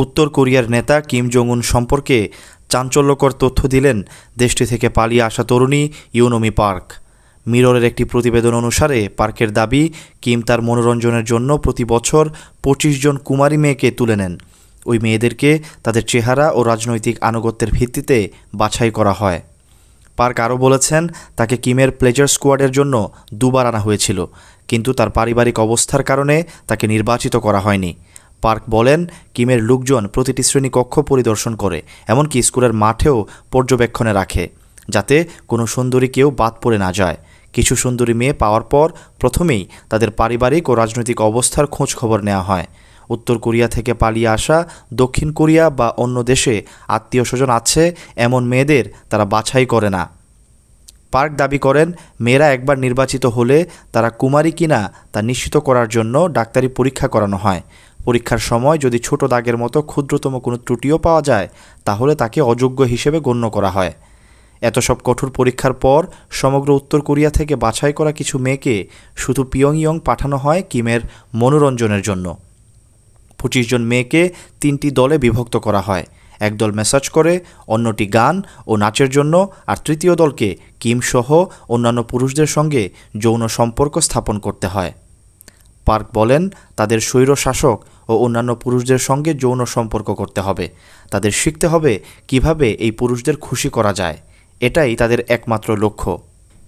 উত্তর কোরিয়ার নেতা কিম জং উন সম্পর্কে চাঞ্চল্যকর তথ্য দিলেন দেশটি থেকে পালিয়ে আসা তরুণী ইউনমি পার্ক। মিররের একটি প্রতিবেদন অনুসারে পার্কের দাবি, কিম তার মনোরঞ্জনের জন্য প্রতি বছর ২৫ জন কুমারী মেয়েকে তুলে নেন। ওই মেয়েদেরকে তাদের চেহারা ও রাজনৈতিক আনুগত্যের ভিত্তিতে বাছাই করা হয়। পার্ক আরও বলেছেন, তাকে কিমের প্লেজার স্কোয়াডের জন্য দুবার আনা হয়েছিল, কিন্তু তার পারিবারিক অবস্থার কারণে তাকে নির্বাচিত করা হয়নি। পার্ক বলেন, কিমের লোকজন প্রতিটি শ্রেণীকক্ষ পরিদর্শন করে, এমনকি স্কুলের মাঠেও পর্যবেক্ষণে রাখে, যাতে কোনো সুন্দরী কেউ বাদ পড়ে না যায়। কিছু সুন্দরী মেয়ে পাওয়ার পর প্রথমেই তাদের পারিবারিক ও রাজনৈতিক অবস্থার খোঁজ খবর নেওয়া হয়। উত্তর কোরিয়া থেকে পালিয়ে আসা দক্ষিণ কোরিয়া বা অন্য দেশে আত্মীয় স্বজন আছে এমন মেয়েদের তারা বাছাই করে না। পার্ক দাবি করেন, মেয়েরা একবার নির্বাচিত হলে তারা কুমারী কিনা তা নিশ্চিত করার জন্য ডাক্তারি পরীক্ষা করানো হয়। পরীক্ষার সময় যদি ছোট দাগের মতো ক্ষুদ্রতম কোনো ত্রুটিও পাওয়া যায়, তাহলে তাকে অযোগ্য হিসেবে গণ্য করা হয়। এত সব কঠোর পরীক্ষার পর সমগ্র উত্তর কোরিয়া থেকে বাছাই করা কিছু মেয়েকে শুধু পিয়ংইয়ং পাঠানো হয় কিমের মনোরঞ্জনের জন্য। ২৫ জন মেয়েকে ৩টি দলে বিভক্ত করা হয়। এক দল ম্যাসাজ করে, অন্যটি গান ও নাচের জন্য, আর তৃতীয় দলকে কিম সহ অন্যান্য পুরুষদের সঙ্গে যৌন সম্পর্ক স্থাপন করতে হয়। পার্ক বলেন, তাদের স্বৈরশাসক ও অন্যান্য পুরুষদের সঙ্গে যৌন সম্পর্ক করতে হবে। তাদের শিখতে হবে কিভাবে এই পুরুষদের খুশি করা যায়। এটাই তাদের একমাত্র লক্ষ্য।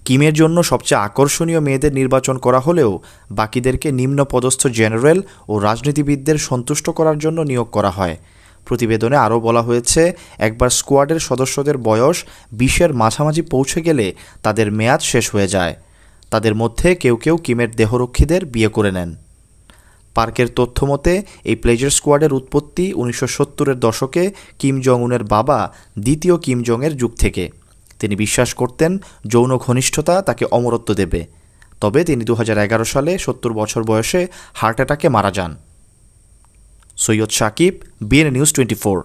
কিমের জন্য সবচেয়ে আকর্ষণীয় মেয়েদের নির্বাচন করা হলেও বাকিদেরকে নিম্নপদস্থ জেনারেল ও রাজনীতিবিদদের সন্তুষ্ট করার জন্য নিয়োগ করা হয়। প্রতিবেদনে আরও বলা হয়েছে, একবার স্কোয়াডের সদস্যদের বয়স ২০-এর মাঝামাঝি পৌঁছে গেলে তাদের মেয়াদ শেষ হয়ে যায়। তাদের মধ্যে কেউ কেউ কিমের দেহরক্ষীদের বিয়ে করে নেন। পার্কের তথ্য মতে এই প্লেজার স্কোয়াডের উৎপত্তি ১৯৭০-এর দশকে কিম জং উনের বাবা দ্বিতীয় কিম জংয়ের যুগ থেকে। তিনি বিশ্বাস করতেন যৌন ঘনিষ্ঠতা তাকে অমরত্ব দেবে। তবে তিনি ২০১১ সালে ৭০ বছর বয়সে হার্ট অ্যাটাকে মারা যান। Syed Sakib, BNA news 24।